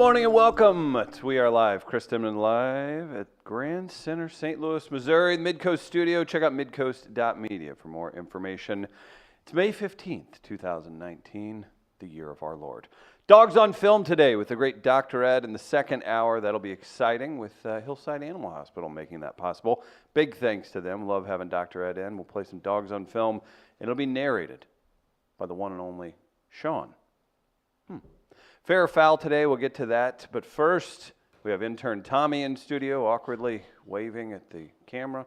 morning and welcome to We Are Live. Chris Dimon live at Grand Center, St. Louis, Missouri, the Midcoast studio. Check out midcoast.media for more information. It's May 15th, 2019, the year of our Lord. Dogs on Film today with the great Dr. Ed in the second hour. That'll be exciting with Hillside Animal Hospital making that possible. Big thanks to them. Love having Dr. Ed in. We'll play some Dogs on Film, and it'll be narrated by the one and only Sean. Fair or foul today, we'll get to that. But first, we have intern Tommy in studio, awkwardly waving at the camera.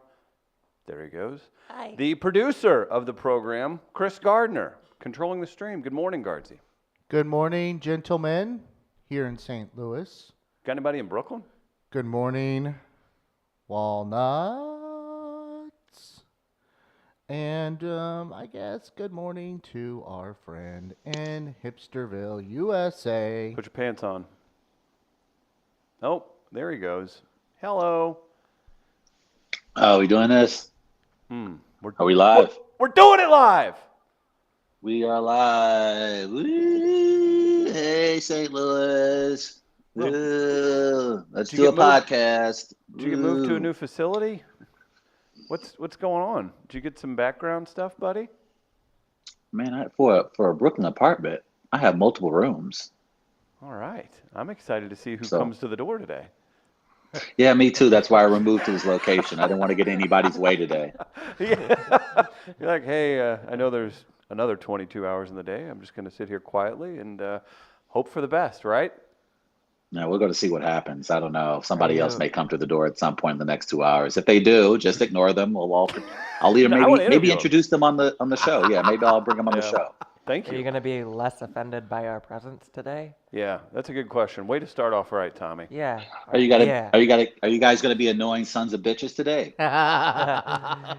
There he goes. Hi. The producer of the program, Chris Gardner, controlling the stream. Good morning, Guardsy. Good morning, gentlemen, here in St. Louis. Got anybody in Brooklyn? Good morning, Walnuts. And I guess good morning to our friend in Hipsterville, USA. Put your pants on. Oh, there he goes. Hello. Oh, we doing this? Are we live? We're doing it live. We are live. Woo! Hey, St. Louis. Woo! Let's do a podcast. Did you get moved to a new facility? What's going on? Did you get some background stuff, buddy? Man, for a Brooklyn apartment, I have multiple rooms. All right. I'm excited to see who comes to the door today. Yeah, me too. That's why I moved to this location. I didn't want to get anybody's way today. Yeah. You're like, hey, I know there's another 22 hours in the day. I'm just going to sit here quietly and hope for the best, right? No, we're going to see what happens. I don't know. Somebody else may come to the door at some point in the next 2 hours. If they do, just ignore them. I'll either maybe introduce them on the show. Yeah, maybe I'll bring them on the show. Thank you. Are you going to be less offended by our presence today? Yeah, that's a good question. Way to start off right, Tommy. Yeah. Are you guys going to be annoying sons of bitches today?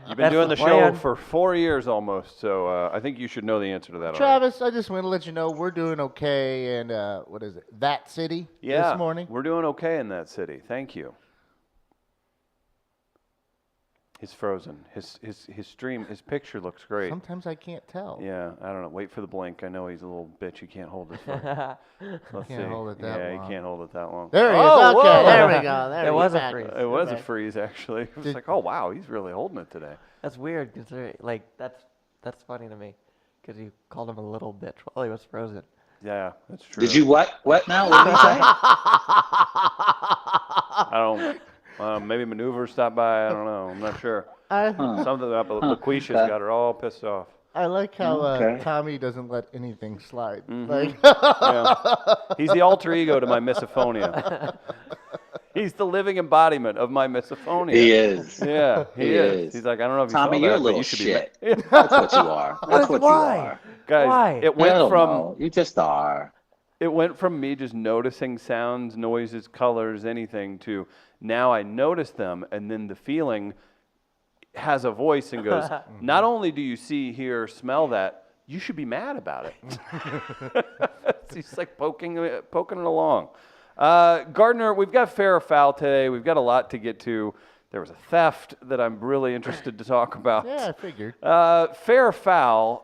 You've been doing the show for 4 years almost, so I think you should know the answer to that. Travis, I just want to let you know we're doing okay in, that city this morning? We're doing okay in that city. Thank you. He's frozen. His stream, his picture looks great. Sometimes I can't tell. Yeah, I don't know. Wait for the blink. I know he's a little bitch. You can't hold his phone. Let's Can't see. hold it that long. Yeah, you can't hold it that long. There he is. Oh, Okay, whoa. there we go. There was a freeze. It was a freeze, actually. It was like, oh, wow, he's really holding it today. That's weird, because that's funny to me, because you called him a little bitch while he was frozen. Yeah, that's true. Did you what now? What did you say? I don't. Maybe Maneuver stopped by. I don't know. I'm not sure. Something about LaQuisha's got her all pissed off. I like how Tommy doesn't let anything slide. Mm-hmm. He's the alter ego to my misophonia. He's the living embodiment of my misophonia. He is. Yeah, he is. He's like, I don't know if Tommy, you saw you're that, a little but you should shit. be. That's what you are. That's what you are. Guys, Why? it went I don't from know. You just are. It went from me just noticing sounds, noises, colors, anything, to now I notice them, and then the feeling has a voice and goes, not only do you see, hear, smell that, you should be mad about it. He's like poking it along. Gardner, we've got fair or foul today. We've got a lot to get to. There was a theft that I'm really interested to talk about. Yeah, I figured. Fair or foul,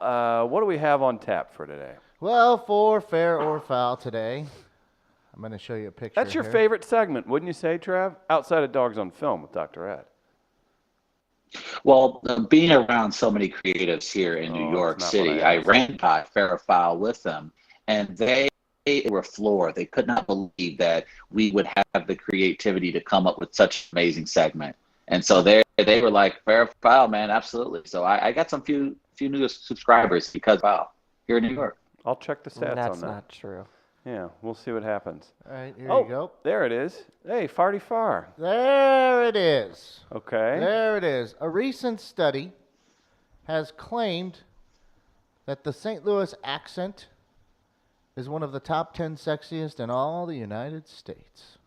what do we have on tap for today? Well, for fair or foul today, I'm going to show you a picture. That's your favorite segment, wouldn't you say, Trav? Outside of Dogs on Film with Dr. Ed. Well, being around so many creatives here in New York City, I ran by Fair or Foul with them, and they were floored. They could not believe that we would have the creativity to come up with such an amazing segment. And so they were like, Fair or Foul, man, absolutely. So I got some few new subscribers because of Foul here in New York. I'll check the stats on that. That's not true. Yeah, we'll see what happens. All right, here you go. There it is. Hey, Farty Far. There it is. Okay. There it is. A recent study has claimed that the St. Louis accent is one of the top 10 sexiest in all the United States.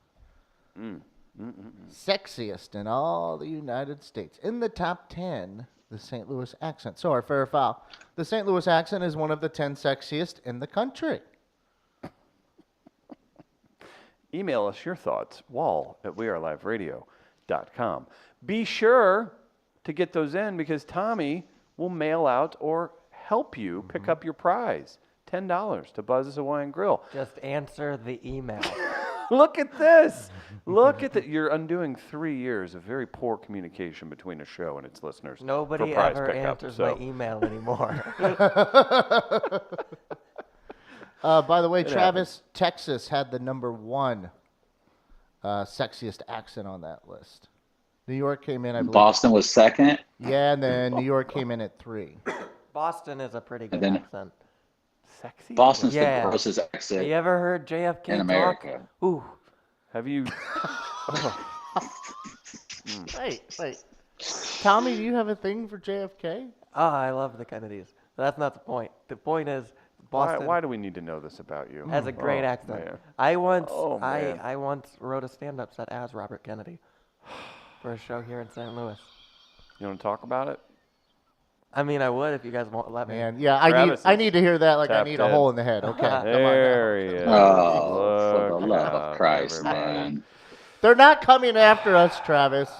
Sexiest in all the United States. In the top 10, the St. Louis accent. So, our fair or foul. The St. Louis accent is one of the 10 sexiest in the country. Email us your thoughts, wall@weareliveradio.com. Be sure to get those in because Tommy will mail out or help you pick up your prize. $10 to Buzz's Hawaiian Grill. Just answer the email. Look at this. Look at that. You're undoing 3 years of very poor communication between a show and its listeners. Nobody for prize ever pickup, answers so. my email anymore. By the way, It Travis, Texas had the #1 sexiest accent on that list. New York came in, I believe. Boston was second. Yeah, and then New York came in at 3. Boston is a pretty good then- accent. Sexy? Boston's Yeah. the grossest Have exit you ever heard JFK in talk? America. Ooh. Have you? Wait. Tommy, do you have a thing for JFK? Oh, I love the Kennedys. But that's not the point. The point is Boston Why do we need to know this about you? has a great Oh, accent. man. I once Oh, man. I once wrote a stand-up set as Robert Kennedy for a show here in St. Louis. You want to talk about it? I mean, I would if you guys won't let me. Man, yeah, Travis I is need to hear that like I tapped need a in. hole in the head. Okay, come on now. There he is. Oh, for the Look love out, of Christ, everybody. man. They're not coming after us, Travis.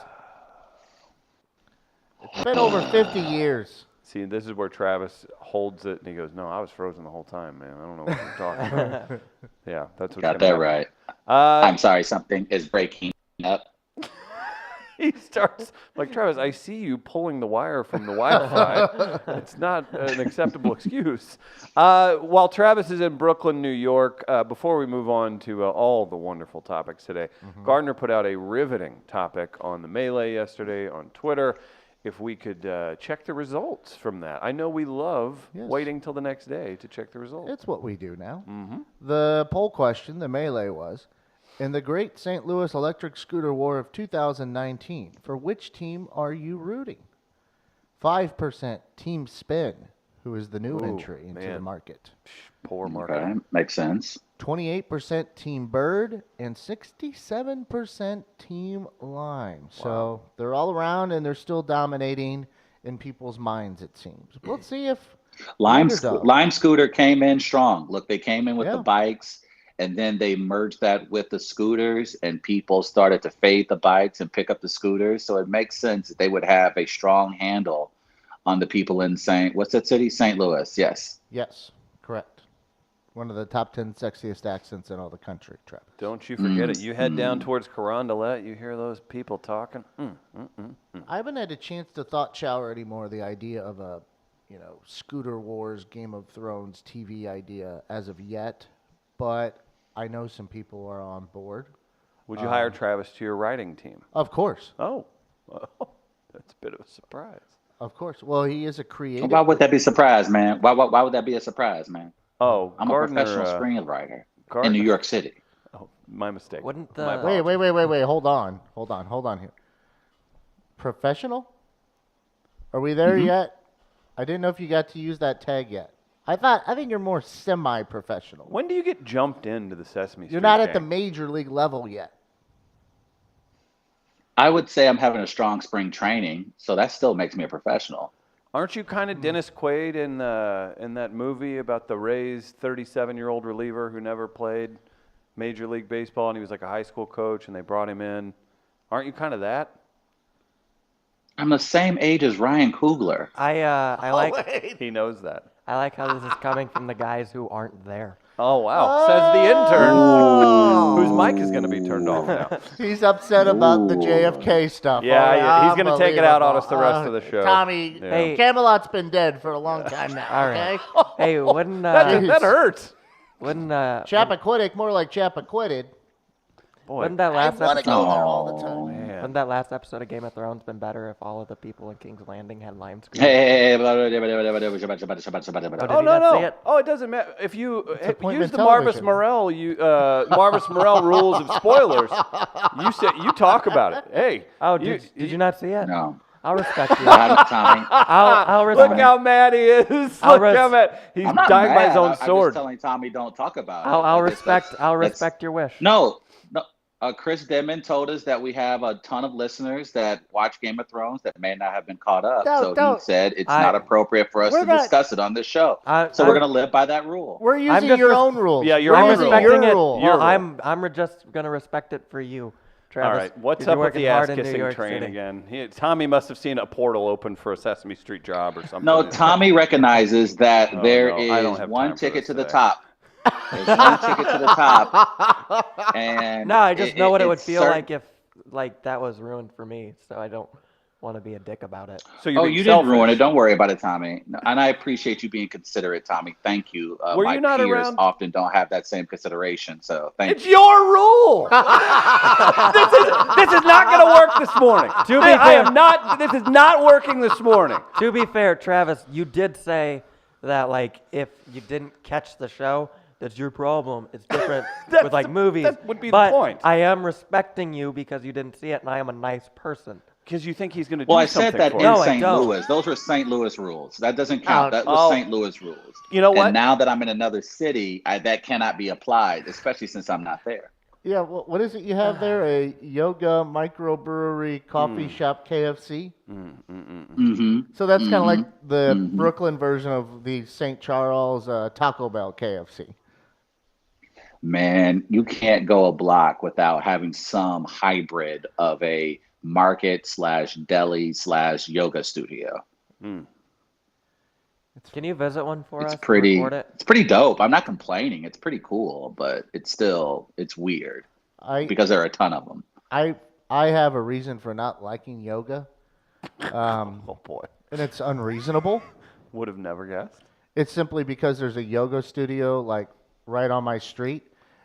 It's been over 50 years. See, this is where Travis holds it and he goes, "No, I was frozen the whole time, man. I don't know what you're talking about." Yeah, that's what. Got that right. Uh, I'm sorry, something is breaking up. he starts like, Travis, I see you pulling the wire from the Wi-Fi. It's not an acceptable excuse. While Travis is in Brooklyn, New York, before we move on to all the wonderful topics today, Gardner put out a riveting topic on the Melee yesterday on Twitter. If we could check the results from that. I know we love Yes. waiting till the next day to check the results. It's what we do now. Mm-hmm. The poll question, the melee was, in the Great St. Louis Electric Scooter War of 2019, for which team are you rooting? 5% Team Spin, who is the new Ooh, entry into the man. market. Poor market. Okay, makes sense. 28% Team Bird and 67% Team Lime. So they're all around and they're still dominating in people's minds, it seems. Let's see if underdog. Lime Scooter came in strong. Look, they came in with Yeah. the bikes, and then they merged that with the scooters, and people started to fade the bikes and pick up the scooters. So it makes sense that they would have a strong handle on the people in what's that city? St. Louis. Yes. Yes, correct. One of the top 10 sexiest accents in all the country, Travis. Don't you forget it. You head down towards Carondelet, you hear those people talking. I haven't had a chance to thought shower anymore the idea of a, Scooter Wars, Game of Thrones TV idea as of yet, but I know some people are on board. Would you hire Travis to your writing team? Of course. Oh, that's a bit of a surprise. Of course. Well, he is a creative. Why would that be a surprise, man? Why would that be a surprise, man? Oh, I'm Gardner, a professional screenwriter in Gardner. New York City. Oh, my mistake. Wouldn't My the- apologies. Wait. Hold on here. Professional? Are we there yet? I didn't know if you got to use that tag yet. I think you're more semi-professional. When do you get jumped into the Sesame Street You're not at the gang? major league level yet. I would say I'm having a strong spring training, so that still makes me a professional. Aren't you kind of Dennis Quaid in that movie about the Rays 37-year-old reliever who never played Major League Baseball and he was like a high school coach and they brought him in? Aren't you kind of that? I'm the same age as Ryan Coogler. I like He knows that. I like how this is coming from the guys who aren't there. Oh, wow. Says the intern, whose mic is going to be turned off now. He's upset about the Ooh. JFK stuff. Yeah, he's gonna take it out on us the rest of the show. Tommy, Yeah. Hey. Camelot's been dead for a long time now. All right. Okay, Hey, wouldn't That hurts. Chappaquiddick, more like Chappaquiddick. Boy, wouldn't that I last want to episode go there all the time. man. wouldn't that last episode of Game of Thrones been better if all of the people in King's Landing had lime screen? Hey. Oh, Did no, you not see no. it? Oh, it doesn't matter. If you appointment use the Marvis television. Morel, Marvis Morel rules of spoilers, you talk about it. Hey. Oh, did you not see it? No. I'll respect you. I haven't, Tommy. I'll Look respect. how mad he is. I'll Look how mad. He's I'm not dying by his mad. own I'm sword. just telling Tommy don't talk about it. I'll Like, that's- respect your wish. No. Chris Denman told us that we have a ton of listeners that watch Game of Thrones that may not have been caught up. So Don't. he said it's I- not appropriate for us We're to not- discuss it on this show. I- So I- we're going to live by that rule. We're using just your res- own rules. Yeah, your We're own using rules. respecting your it. rule. Your Well, rule. I'm just gonna respect it for you, Travis. All right, what's 'cause you're up with working the hard in New ass-kissing York train City. again? Tommy must have seen a portal open for a Sesame Street job or something. No, Tommy recognizes that Oh, there no, I don't is have time one for ticket this to the today. top. There's one ticket to the top, and No, I just know what it would it's feel like if like that was ruined for me. So I don't want to be a dick about it. So you're Oh, being you didn't selfish. ruin it. Don't worry about it, Tommy. No, and I appreciate you being considerate, Tommy. Thank you. Were My you not peers around? often don't have that same consideration, so thank It's you. your rule. this is not going to work this morning. To be I fair- am not. This is not working this morning. To be fair, Travis, you did say that like if you didn't catch the show, that's your problem. It's different with like movies. that would be the but point. I am respecting you because you didn't see it, and I am a nice person. Because you think he's going to do Well, I something said that for in you. No, I St. don't. Louis. Those were St. Louis rules. That doesn't count. That was oh. St. Louis rules. You know what? And now that I'm in another city, that cannot be applied, especially since I'm not there. Yeah, what is it you have there? A yoga microbrewery coffee shop KFC? Mm-hmm. So that's kind of like the Brooklyn version of the St. Charles Taco Bell KFC. Man, you can't go a block without having some hybrid of a market / deli / yoga studio. Can you visit one for us? It's and pretty. record it? It's pretty dope. I'm not complaining. It's pretty cool, but it's weird because there are a ton of them. I have a reason for not liking yoga, Oh boy, and it's unreasonable. would have never guessed. It's simply because there's a yoga studio like right on my street,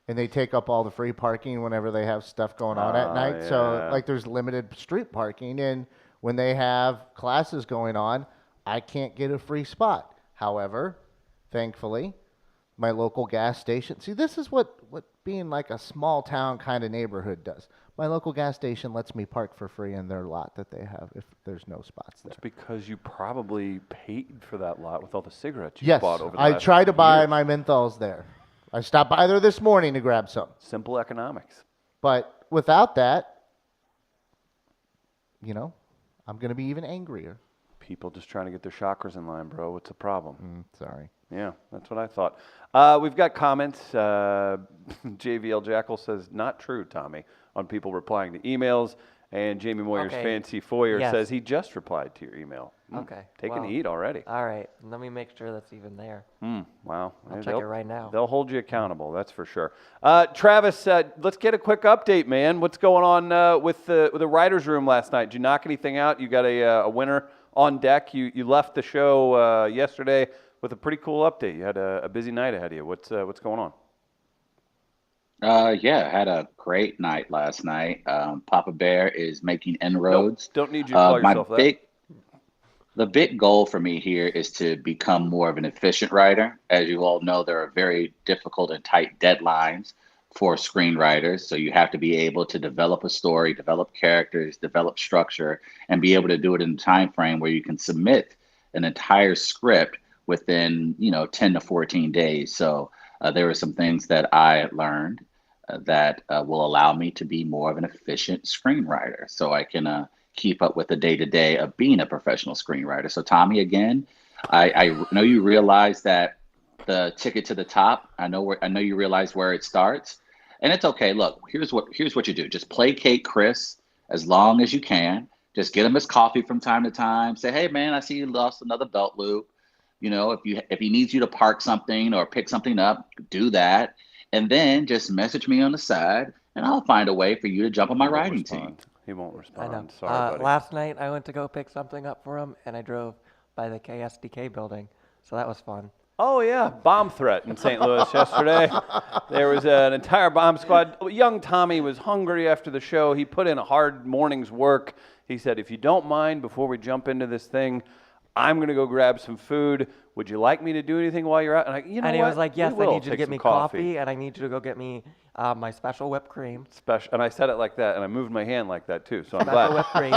and they take up all the free parking whenever they have stuff going on at night. So yeah. like there's limited street parking, and when they have classes going on, I can't get a free spot. However, thankfully, my local gas station. See, this is what being like a small town kind of neighborhood does. My local gas station lets me park for free in their lot that they have if there's no spots there. It's because you probably paid for that lot with all the cigarettes you Yes, bought over the I last try to buy years. my menthols there. I stopped by there this morning to grab some. Simple economics. But without that, I'm going to be even angrier. People just trying to get their chakras in line, bro. What's the problem? Sorry. Yeah, that's what I thought. We've got comments. JVL Jackal says, not true, Tommy, on people replying to emails. And Jamie Moyer's Okay. Fancy Foyer Yes. says he just replied to your email. Okay, Taking well, heat already. All right, let me make sure that's even there. Wow. I'll check it right now. They'll hold you accountable, that's for sure. Travis, let's get a quick update, man. What's going on with the writers' room last night? Did you knock anything out? You got a winner on deck. You left the show yesterday with a pretty cool update. You had a busy night ahead of you. What's going on? Yeah, I had a great night last night. Papa Bear is making inroads. Don't need you to call yourself that. The big goal for me here is to become more of an efficient writer. As you all know, there are very difficult and tight deadlines for screenwriters. So you have to be able to develop a story, develop characters, develop structure, and be able to do it in a time frame where you can submit an entire script within 10 to 14 days. So there were some things that I learned that will allow me to be more of an efficient screenwriter, so I can keep up with the day-to-day of being a professional screenwriter. So Tommy, again, I know you realize that the ticket to the top, I know you realize where it starts, and it's okay. Look, here's what you do. Just placate Chris as long as you can. Just get him his coffee from time to time. Say, hey man, I see you lost another belt loop. If he needs you to park something or pick something up, do that. And then just message me on the side, and I'll find a way for you to jump on my writing team. He won't I respond. know. Sorry, buddy. Last night I went to go pick something up for him, and I drove by the KSDK building, so that was fun. Oh, yeah, bomb threat in St. Louis yesterday. There was an entire bomb squad. Young Tommy was hungry after the show. He put in a hard morning's work. He said, if you don't mind, before we jump into this thing, I'm going to go grab some food. Would you like me to do anything while you're out? And He was like, yes, I need you to get me coffee, and I need you to go get me my special whipped cream. And I said it like that, and I moved my hand like that, too, so I'm Special glad. whipped cream.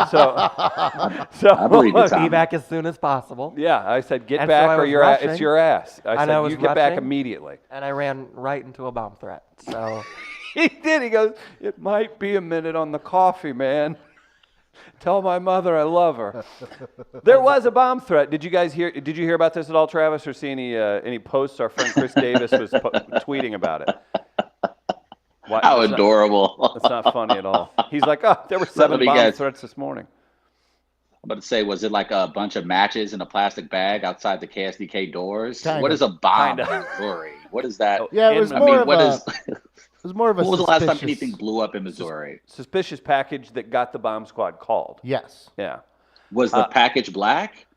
I believe it's Be back as soon as possible. Yeah, I said, get And so back I or was it's rushing, your ass. I and I said, was you get back rushing. immediately. And I ran right into a bomb threat. So He did. He goes, it might be a minute on the coffee, man. Tell my mother I love her. There was a bomb threat. Did you hear about this at all, Travis, or see any posts? Our friend Chris Davis was tweeting about it. How adorable. That's not funny at all. He's like, oh, there were 7 me bomb guess. threats this morning. I'm about to say, was it like a bunch of matches in a plastic bag outside the KSDK doors? Kinda. What is a bomb Kinda. in Missouri? What is that? Yeah, it In was the I more mean, of what a. is? It was more of a. When was the last time suspicious- anything blew up in Missouri? Suspicious package that got the bomb squad called. Yes. Yeah. Was the package black?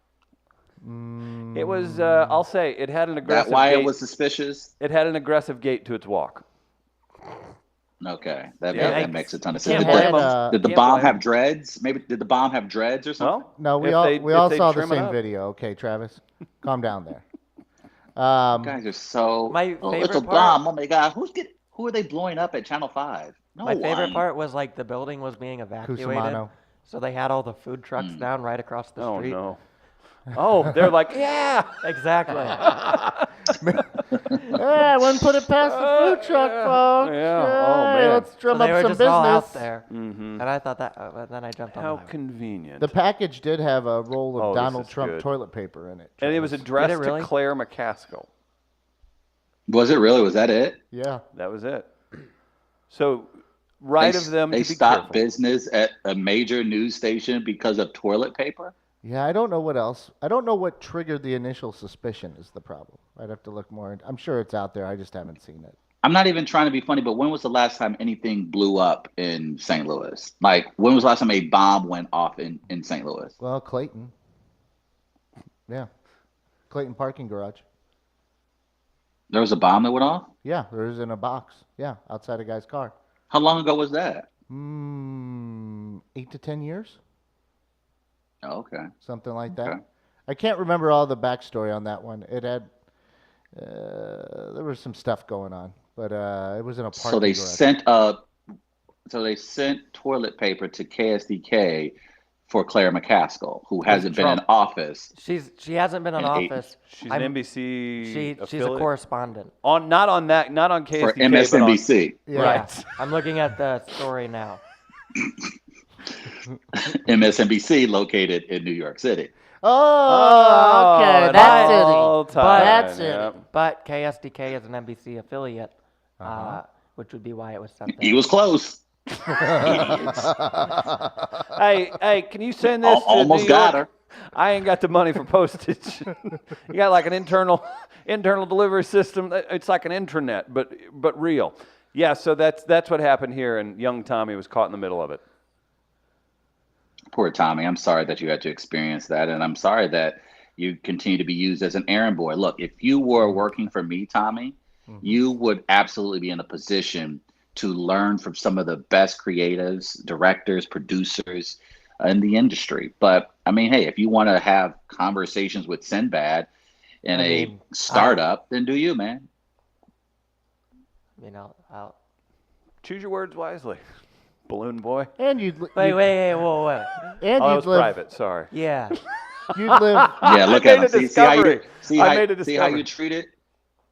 It was, I'll say, it had an That aggressive why gait. it was suspicious? It had an aggressive gait to its walk. Okay, that, Yeah. that makes a ton of Can't sense. blame Had, 'em. Did the Can't bomb blame 'em. have dreads? Maybe did the bomb have dreads or something? Well, No, we if all they- we if all they saw the trim it same up. video. Okay, Travis, calm down there. You guys are so. My oh, it's a favorite part- bomb. Oh my god, who are they blowing up at Channel 5? No My favorite one. part was like the building was being evacuated, Cusimano. so they had all the food trucks down right across the oh street. no. Oh, they're like, yeah. Exactly. Hey, I wouldn't put it past the food truck, folks. Yeah. Oh, Hey, man. let's So drum they up were some just business. all out there, Mm-hmm. and I thought that. But then I jumped on. How that. convenient. The package did have a roll of Oh, this Donald is Trump good. toilet paper in it. and it was Travis. addressed Did it really? to Claire McCaskill. Was it really? Was that it? Yeah. That was it. So, right They, of them They to be stopped careful. business at a major news station because of toilet paper. Yeah, I don't know what else. I don't know what triggered the initial suspicion is the problem. I'd have to look more. I'm sure it's out there. I just haven't seen it. I'm not even trying to be funny, but when was the last time anything blew up in St. Louis? Like, when was the last time a bomb went off in St. Louis? Well, Clayton. Yeah. Clayton parking garage. There was a bomb that went off? Yeah, there was in a box. Yeah, outside a guy's car. How long ago was that? 8 to 10 years, Oh, okay. something like that. Okay. I can't remember all the backstory on that one. It had, there was some stuff going on, but it was in a parking So they garage. sent toilet paper to KSDK for Claire McCaskill, who hasn't been in Trump. office. She hasn't been in And eight. office. She's I'm- an NBC She's a affiliate. correspondent. Not on KSDK, For but on, MSNBC. Yeah. Right. I'm looking at the story now. MSNBC located in New York City. Oh, okay, it that's all it. tied, That's it. yep. But KSDK is an NBC affiliate, Uh-huh. which would be why it was sent there. He was close. Hey, can you send this to Almost New got York? her. I ain't got the money for postage. You got like an internal delivery system. It's like an intranet, but real. Yeah, so that's what happened here, and young Tommy was caught in the middle of it. Poor Tommy. I'm sorry that you had to experience that, and I'm sorry that you continue to be used as an errand boy. Look, if you were working for me, Tommy, you would absolutely be in a position to learn from some of the best creatives, directors, producers in the industry. But I mean, hey, if you want to have conversations with Sinbad in a startup, then do you, man. You know, I'll, Choose your words wisely, balloon boy. And you'd li- wait, you'd- whoa. and Oh, that you'd was live. private. Sorry. Yeah. You'd live. Yeah, look I at made them. a See how you discovery. see I how, made a see how you discovery. treat it.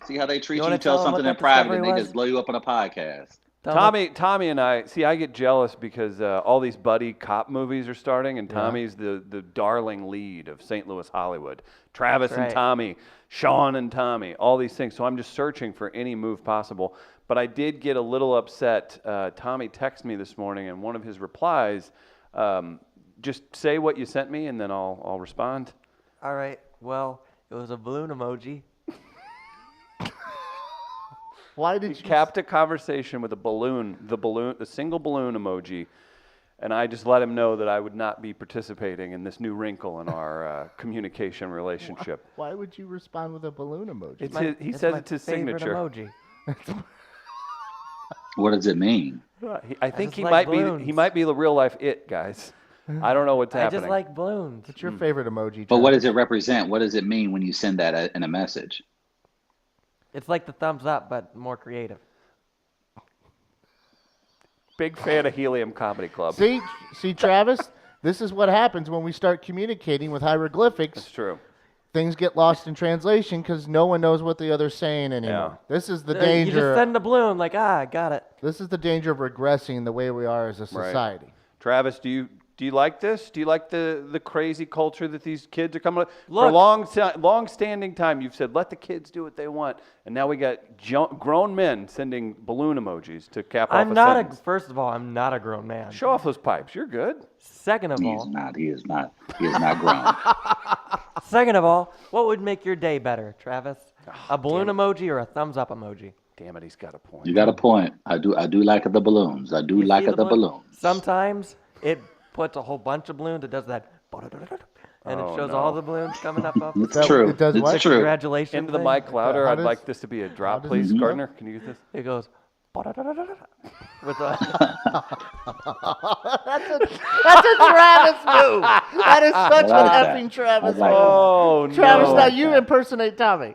See how they treat You you. wanna You tell tell 'em what something in that private, and discovery they was? just blow you up on a podcast. Tell them- Tommy and I, see, I get jealous because all these buddy cop movies are starting, and Tommy's the darling lead of St. Louis Hollywood. Travis That's and right. Tommy, Sean and Tommy, all these things. So I'm just searching for any move possible. But I did get a little upset. Tommy texted me this morning, and one of his replies, just say what you sent me, and then I'll respond. All right. Well, it was a balloon emoji. Why He did you? capped a conversation with the single balloon emoji, and I just let him know that I would not be participating in this new wrinkle in our communication relationship. Why would you respond with a balloon emoji? It's he It's says my it's his favorite signature. emoji. What does it mean? I think just he like might be balloons. the real life it, guys. I don't know what's I happening. just like balloons. What's your favorite emoji? But what Travis? does it represent? What does it mean when you send that in a message? It's like the thumbs up, but more creative. Big fan of Helium Comedy Club. See, Travis. This is what happens when we start communicating with hieroglyphics. That's true. Things get lost in translation because no one knows what the other's saying anymore. This is the You danger. just send a balloon, like, I got it. This is the danger of regressing the way we are as a society. Travis, do you like this? Do you like the crazy culture that these kids are coming up? For Look. a long-standing time, you've said, let the kids do what they want. And now we got grown men sending balloon emojis to cap off a sentence. First of all, I'm not a grown man. Show off those pipes. You're good. Second of He's all, not. He is not. He is not grown. second of all, what would make your day better, Travis? A balloon emoji or a thumbs up emoji? Damn it, he's got a point. You got a point. I do like the balloons. I do You like see the balloons. Sometimes it puts a whole bunch of balloons. It does that, and it shows all the balloons coming up. It's true. It does it's what? true. Congratulations. Into the thing. mic louder. How I'd does- like this to be a drop, does please. this go? Gardner, can you get this? It goes. With a, That's a Travis move. That is such I an like that. effing Travis I like move. Oh, no. Travis, now like you that. impersonate Tommy.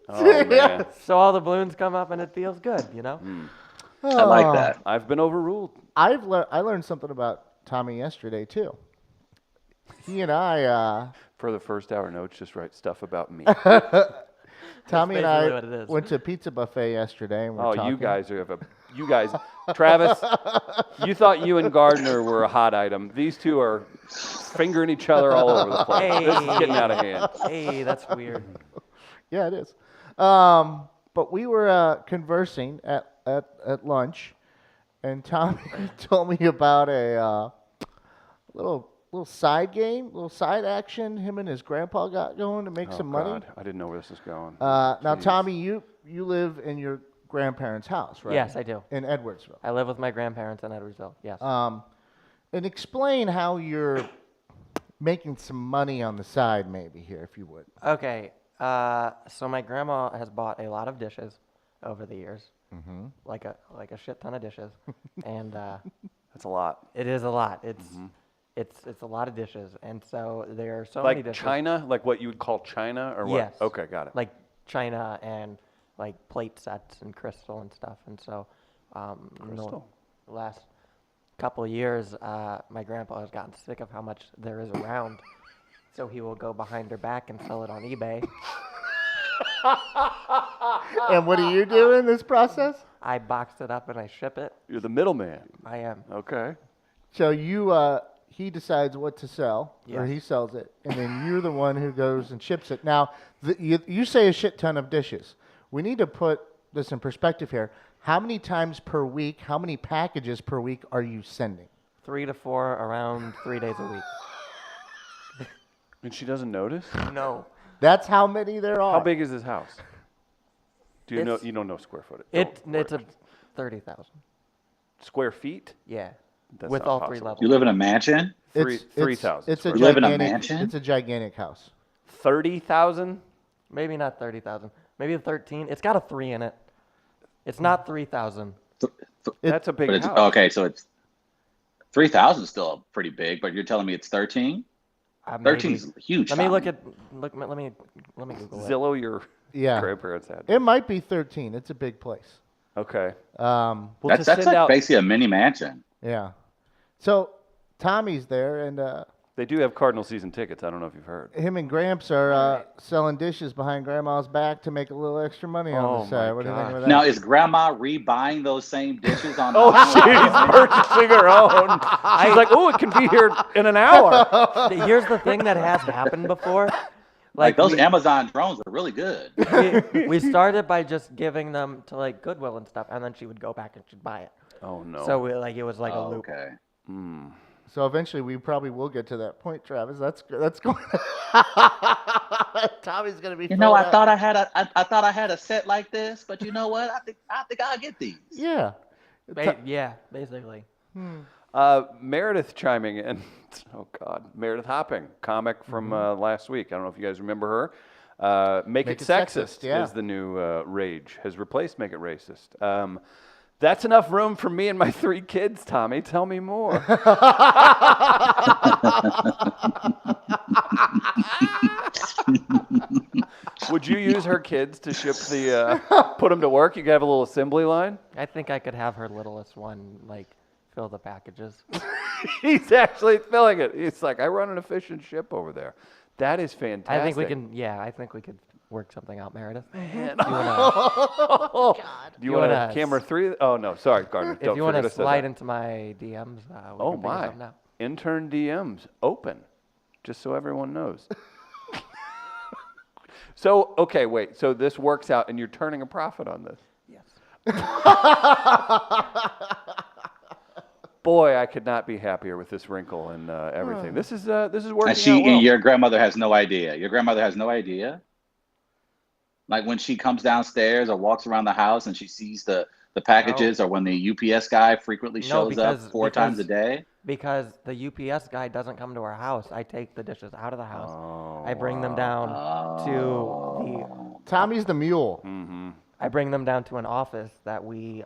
Oh, man. so all the balloons come up and it feels good, you know. I like that. I've been overruled. I learned something about Tommy yesterday too. He and I, For the first hour notes, just write stuff about me. Tommy and basically what it I is. went to a pizza buffet yesterday. And we were Oh, talking. you guys, Travis, you thought you and Gardner were a hot item. These two are fingering each other all over the place. This is getting out of hand. Hey, that's weird. Yeah, it is. But we were conversing at lunch, and Tommy told me about a little side game, little side action him and his grandpa got going to make some money. God, I didn't know where this was going. Now, Jeez. Tommy, you live in your grandparents' house, right? Yes, I do. In Edwardsville. I live with my grandparents in Edwardsville. Yes. And explain how you're making some money on the side, maybe here, if you would. Okay. So my grandma has bought a lot of dishes over the years, like a shit ton of dishes, and That's a lot. it is a lot. It's a lot of dishes, and so there are so many Like dishes. China? Like what you would call China or what? Yes. Okay, got it. Like china and like plate sets and crystal and stuff, and so in the Crystal. last couple of years, my grandpa has gotten sick of how much there is around, so he will go behind her back and sell it on eBay. And what do you do in this process? I box it up and I ship it. You're the middleman. I am. Okay. So he decides what to sell, or Yes. he sells it, and then you're the one who goes and ships it. Now, you say a shit ton of dishes. We need to put this in perspective here. How many times per week, how many packages per week are you sending? 3 to 4, around 3 days a week. And she doesn't notice? No. That's how many there are. How big is his house? Do you know? It's- You don't know square footage. It's a 30,000. square feet. Yeah. That's With not all possible. 3 levels. You live in a mansion? 3,000. It's a You live in a gigantic. mansion? It's a gigantic house. 30,000. Maybe not 30,000. Maybe 13. It's got a 3 in it. It's not 3,000. That's a big But it's house. okay. So it's 3,000 is still pretty big, but you're telling me it's 13? 13 is huge. Let me Tommy. let me Google it. Zillow your Yeah. grandparents had. It might be 13. It's a big place. Okay. Um, Well, That's to send like out, basically a mini mansion. yeah. So Tommy's there, and they do have Cardinal season tickets. I don't know if you've heard. him and Gramps are selling dishes behind Grandma's back to make a little extra money on Oh, the side. my What do you think gosh. of that? Now, is Grandma rebuying those same dishes on? Oh, she's purchasing her own. She's like, oh, it can be here in an hour. Here's the thing that has happened before. Like those we- Amazon drones are really good. we started by just giving them to like Goodwill and stuff, and then she would go back and she'd buy it. Oh no. So it was like a Oh, loop. okay. So eventually, we probably will get to that point, Travis. That's going. Tommy's gonna be. You know, filling I up. thought I had a set like this, but you know what? I think I'll get these. Yeah. Yeah, basically. Meredith chiming in. Oh God, Meredith Hopping, comic from last week. I don't know if you guys remember her. Make It Sexist yeah. is the new rage. Has replaced Make It Racist. That's enough room for me and my 3 kids, Tommy. Tell me more. Would you use her kids to ship the, put them to work? You could have a little assembly line. I think I could have her littlest one like fill the packages. He's actually filling it. It's like, I run an efficient ship over there. That is fantastic. I think we can. Yeah, I think we could work something out, Meredith. Man. You wanna, Oh, do you You want wanna a camera 3? Oh, no. Sorry, Gardner. if you want forget to I said slide that. into my DMs, we Oh, can figure my. something out. Intern DMs open, just so everyone knows. So, okay, wait. So this works out, and you're turning a profit on this. Yes. boy, I could not be happier with this wrinkle and everything. This is working And out well. your grandmother has no idea. Your grandmother has no idea. Like when she comes downstairs or walks around the house and she sees the packages, or when the UPS guy frequently shows up four times a day. Because the UPS guy doesn't come to our house. I take the dishes out of the house. Oh, I bring them down to Tommy's the mule. Mm-hmm. I bring them down to an office that we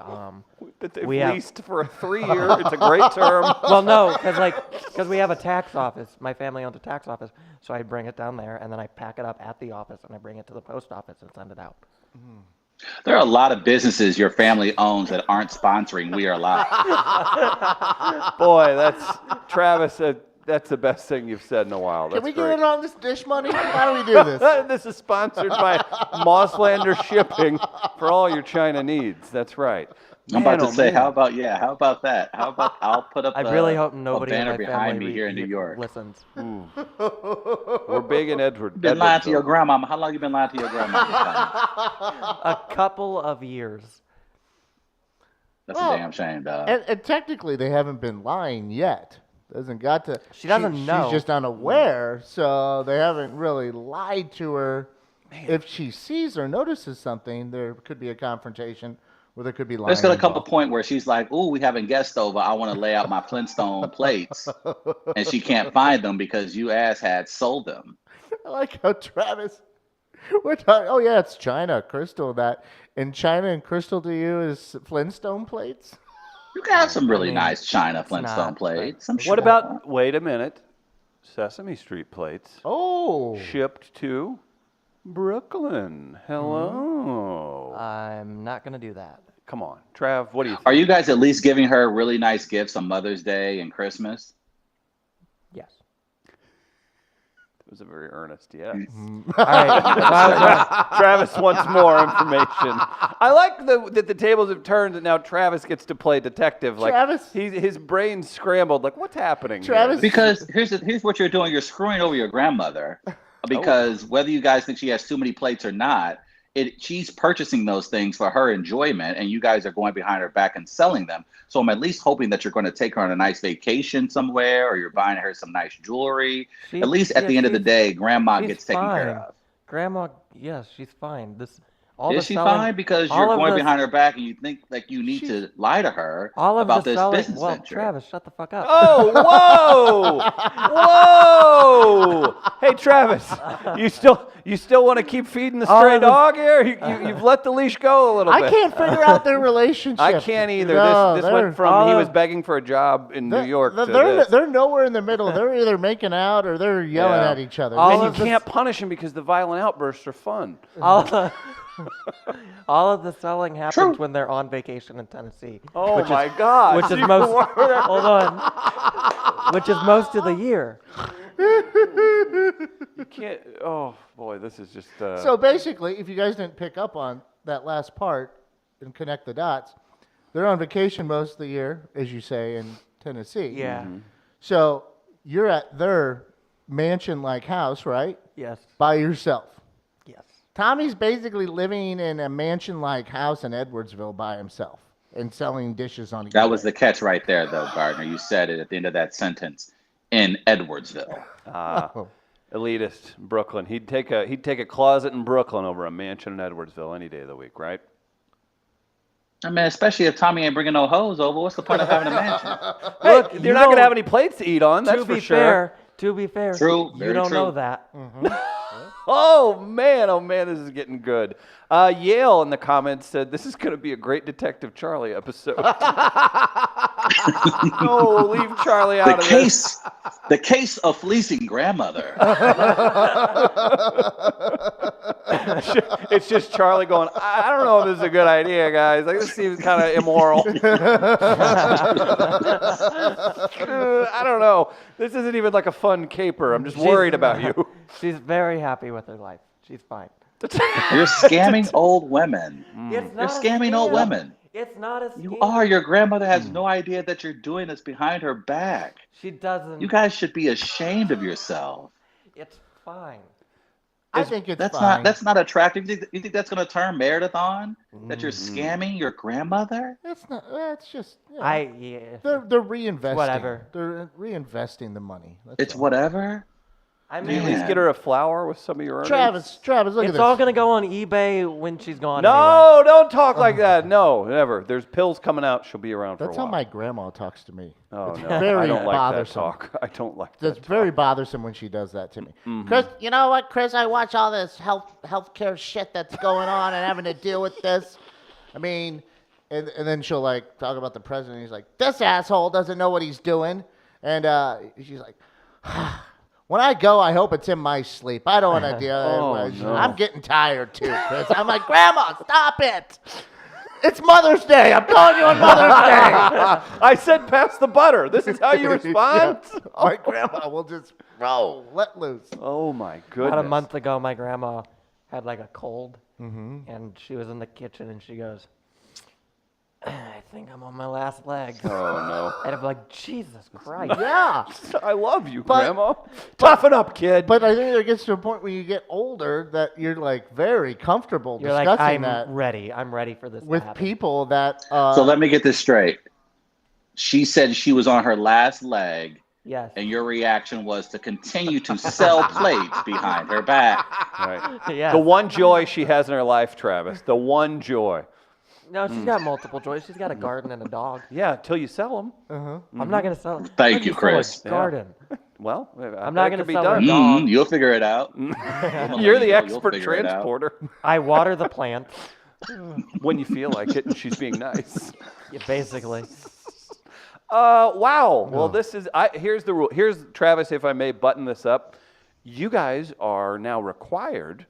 That they've we have- leased for a 3-year. It's a great term. Well, no, because we have a tax office. My family owns a tax office, so I bring it down there and then I pack it up at the office and I bring it to the post office and send it out. There are a lot of businesses your family owns that aren't sponsoring We Are Live. Boy, that's Travis. That's the best thing you've said in a while. That's Can we great. get in on this dish money? How do we do this? This is sponsored by Mosslander Shipping for all your China needs. That's right. I'm about to Man, oh, say, man. how about that? How about I'll put up I really hope nobody a in banner my behind family me here in New York. listens. We're big in Edward. Been lying to your Edwardsville. grandma. How long you been lying to your grandma? A couple of years. That's Well, a damn shame, dog. And technically, they haven't been lying yet. Doesn't got to. She doesn't know. She's just unaware, so they haven't really lied to her. If she sees or notices something, there could be a confrontation, or there could be lying. There's gonna come a involved. point where she's like, "Ooh, we having guests over. I want to lay out my Flintstone plates," and she can't find them because you asshats sold them. I like how Travis. We're talking. Oh yeah, it's China crystal. That in China and crystal to you is Flintstone plates. You got some really mean, nice China it's Flintstone not, plates. but- I'm sure. What about? Wait a minute. Sesame Street plates Oh, shipped to Brooklyn. Hello. I'm not going to do that. Come on, Trav. What do you think? Are you guys at least giving her really nice gifts on Mother's Day and Christmas? Yes. It was a very earnest yes. All right. Travis wants more information. I like that the tables have turned and now Travis gets to play detective. Like Travis? his brain's scrambled. Like what's happening? here? Travis? Because here's what you're doing. You're screwing over your grandmother. Because whether you guys think she has too many plates or not, she's purchasing those things for her enjoyment, and you guys are going behind her back and selling them. So I'm at least hoping that you're going to take her on a nice vacation somewhere, or you're buying her some nice jewelry. At least at the end of the day, Grandma she's gets taken care fine. of. Grandma, yes, she's fine. Is she fine? Because you're going behind her back and you think like you need to lie to her all of about the this selling. business Well, venture. Travis, shut the fuck up. Oh, whoa, whoa! Hey, Travis, you still want to keep feeding the All stray of the- dog here? You've let the leash go a little bit. I can't figure out their relationship. I can't either. No, this they're- went from he was begging for a job in New York to this. They're nowhere in the middle. They're either making out or they're yelling Yeah. at each other. All And of you the- can't punish him because the violent outbursts are fun. All of the selling happens when they're on vacation in Tennessee. Oh my God! Which is most. Hold on. Which is most of the year. You can't. Oh boy, this is just. So basically, if you guys didn't pick up on that last part and connect the dots, they're on vacation most of the year, as you say, in Tennessee. Yeah. So you're at their mansion-like house, right? Yes. By yourself. Yes. Tommy's basically living in a mansion-like house in Edwardsville by himself and selling dishes on eBay. That was the catch right there, though, Gardner. You said it at the end of that sentence. In Edwardsville. Elitist Brooklyn. He'd take a closet in Brooklyn over a mansion in Edwardsville any day of the week, right? I mean, especially if Tommy ain't bringing no hoes over, what's the point of having a mansion? Hey, Look, you're you not going don't- to have any plates to eat on. That's for sure. To be fair, True, you very don't know true. that. Oh man, this is getting good. Yale in the comments said this is going to be a great Detective Charlie episode. Oh, leave Charlie out of this. The case of fleecing grandmother. It's just Charlie going, I don't know if this is a good idea, guys. Like, this seems kind of immoral. I don't know. This isn't even like a fun caper. I'm just worried about you. She's very happy with her life. She's fine. You're scamming old women. It's You're not a scamming old scam. women. It's not a scam. You are. Your grandmother has no idea that you're doing this behind her back. She doesn't. You guys should be ashamed of yourself. It's fine. I think it's that's fine. that's not attractive. You think that's going to turn Meredith on? That you're scamming your grandmother? It's not. It's just. You know, Yeah. they're reinvesting. Whatever. They're reinvesting the money. That's It's all. whatever. I Can you at mean, least get her a flower with some of your earnings? Travis, look at it's this. all gonna go on eBay when she's gone. No, don't talk like that. No, never. There's pills coming out. She'll be around for a That's while. how my grandma talks to me. Oh, It's no. very I don't like bothersome. that talk. I don't like That's that very talk. bothersome when she does that to me. Mm-hmm. Chris, you know what, Chris? I watch all this healthcare shit that's going on and having to deal with this. I mean, and then she'll like talk about the president. He's like, this asshole doesn't know what he's doing, and she's like, when I go, I hope it's in my sleep. I don't want to deal. Oh, no. I'm getting tired too, Chris. I'm like, Grandma, stop it. It's Mother's Day. I'm calling you on Mother's Day. I said pass the butter. This is how you respond? Yeah. My grandma will just let loose. Oh, my goodness. About a month ago, my grandma had like a cold, and she was in the kitchen, and she goes, "I think I'm on my last leg." Oh, no. And I'm like, Jesus Christ. Yeah. I love you, But- Grandma. Toughen up, kid. But I think there gets to a point when you get older that you're like very comfortable You're like, discussing I'm that ready. I'm ready for this with to happen. people that. So let me get this straight. She said she was on her last leg, Yes. and your reaction was to continue to sell plates behind her back. Right. Yes. The one joy she has in her life, Travis. The one joy. No, she's got multiple joys. She's got a garden and a dog. Yeah, until you sell them. I'm not gonna sell. Thank How do you, sell a Chris. Yeah. Garden. Well, I'm not gonna be sell done. her dog. You'll figure it out. You're the You'll expert figure it out. transporter. I water the plants. When you feel like it and she's being nice. Yeah, basically. Wow. Well, this is. Here's the rule. Here's Travis. If I may button this up, you guys are now required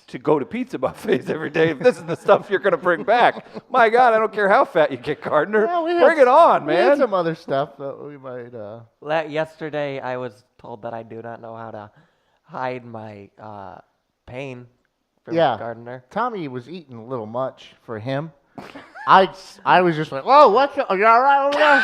to go to pizza buffets every day. If this is the stuff you're going to bring back, my God, I don't care how fat you get, Gardner. Well, Bring it on, we had man. some other stuff that we might. Yesterday, I was told that I do not know how to hide my pain from Yeah. Gardner. Tommy was eating a little much for him. I was just like, whoa, are you all right over there?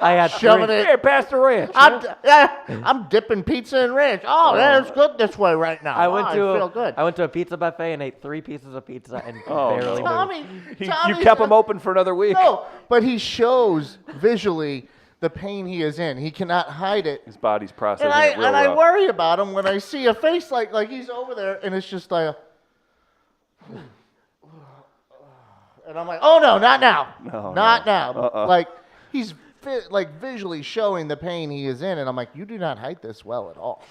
I had Shoving three. it. Hey, Pastor Ranch. I'm dipping pizza in ranch. Oh, yeah, it's good this way right now. I went I to feel good. I went to a pizza buffet and ate 3 pieces of pizza and Oh, barely no. moved. You Tommy's kept a- them open for another week. No, but he shows visually the pain he is in. He cannot hide it. His body's processing And it real I rough. worry about him when I see a face like he's over there and it's just like, and I'm like, oh no, not now, not now. Like he's visually showing the pain he is in, and I'm like, you do not hide this well at all.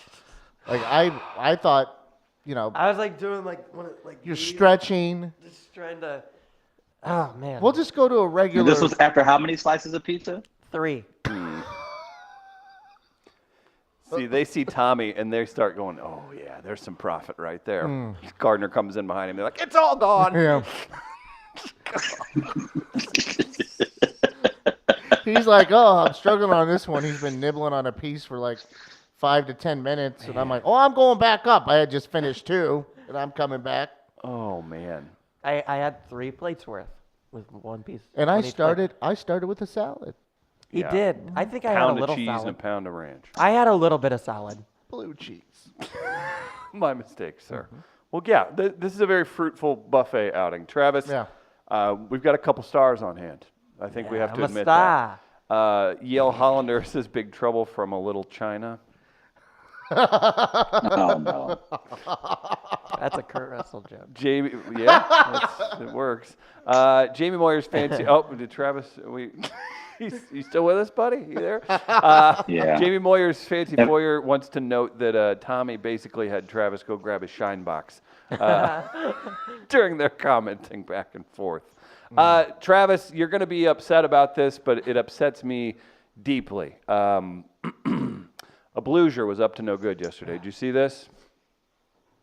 Like I thought, you know, I was like doing like you're stretching. just trying to. Oh man. We'll just go to a regular. This was after how many slices of pizza? 3. See, they see Tommy and they start going, oh, yeah, there's some profit right there. Gardner comes in behind him. They're like, it's all gone. Yeah. He's like, oh, I'm struggling on this one. He's been nibbling on a piece for like 5 to 10 minutes. And I'm like, oh, I'm going back up. I had just finished 2, and I'm coming back. Oh, man. I had 3 plates worth with 1 piece. And on I each plate. started with a salad. He Yeah. did. I think I had a Pound of little cheese and a salad. pound of ranch. I had a little bit of salad. Blue cheese. My mistake, sir. Well, yeah, this is a very fruitful buffet outing. Travis, Yeah. we've got a couple stars on hand. I think we have to I'm a admit star. that. Yale Hollander says big trouble from a little China. Oh no. That's a Kurt Russell joke. Jamie, yeah, it works. Jamie Moyer's fancy. Oh, did Travis? You still with us, buddy? You there? Yeah. Jamie Moyer's fancy foyer wants to note that Tommy basically had Travis go grab his shine box during their commenting back and forth. Travis, you're going to be upset about this, but it upsets me deeply. A Bluesier was up to no good yesterday. Did you see this?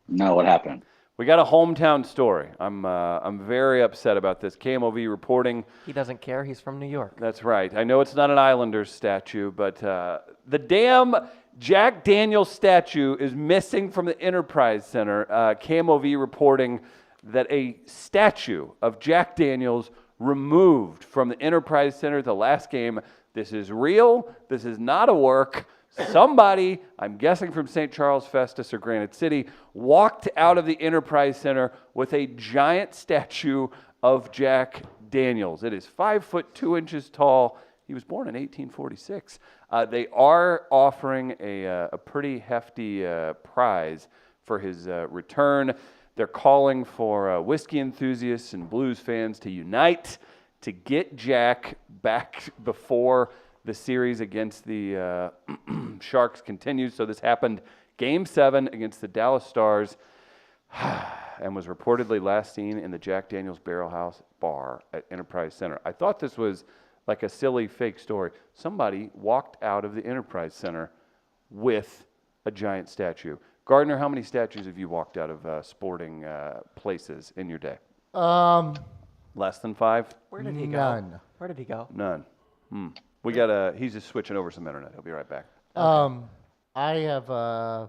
No, what happened? We got a hometown story. I'm very upset about this. KMOV reporting. He doesn't care. He's from New York. That's right. I know it's not an Islanders statue, but the damn Jack Daniels statue is missing from the Enterprise Center. KMOV reporting that a statue of Jack Daniels removed from the Enterprise Center at the last game. This is real. This is not a work. somebody, I'm guessing from St. Charles, Festus, or Granite City, walked out of the Enterprise Center with a giant statue of Jack Daniels. It is 5 foot 2 inches tall. He was born in 1846. They are offering a pretty hefty prize for his return. They're calling for whiskey enthusiasts and blues fans to unite to get Jack back before the series against the Sharks continues. So this happened Game 7 against the Dallas Stars and was reportedly last seen in the Jack Daniels Barrel House bar at Enterprise Center. I thought this was like a silly fake story. Somebody walked out of the Enterprise Center with a giant statue. Gardner, how many statues have you walked out of sporting places in your day? Less than 5? Where did he go? None. Where did he go? None. We got he's just switching over some internet. He'll be right back. I have, I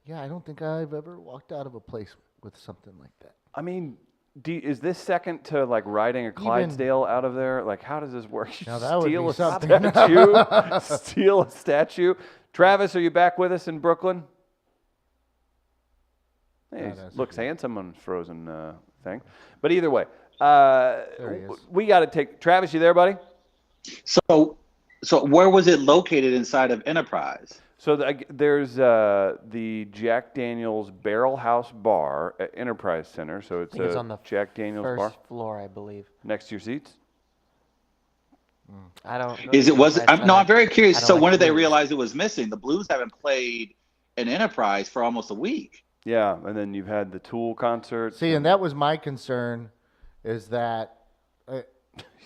don't think I've ever walked out of a place with something like that. I mean, is this second to like riding a Clydesdale out of there? Like, how does this work? You Now that would be something. steal a statue. Travis, are you back with us in Brooklyn? Hey, he looks handsome on his frozen thing. But either way, There he is. we got to take Travis. You there, buddy? So where was it located inside of Enterprise? So there's the Jack Daniels Barrel House Bar at Enterprise Center. So it's It's on the Jack Daniels first bar floor, I believe. next to your seats. I don't. I'm very curious. I don't So like when did they blues. realize it was missing? The Blues haven't played an Enterprise for almost a week. Yeah, and then you've had the Tool concert. See, and that was my concern, is that You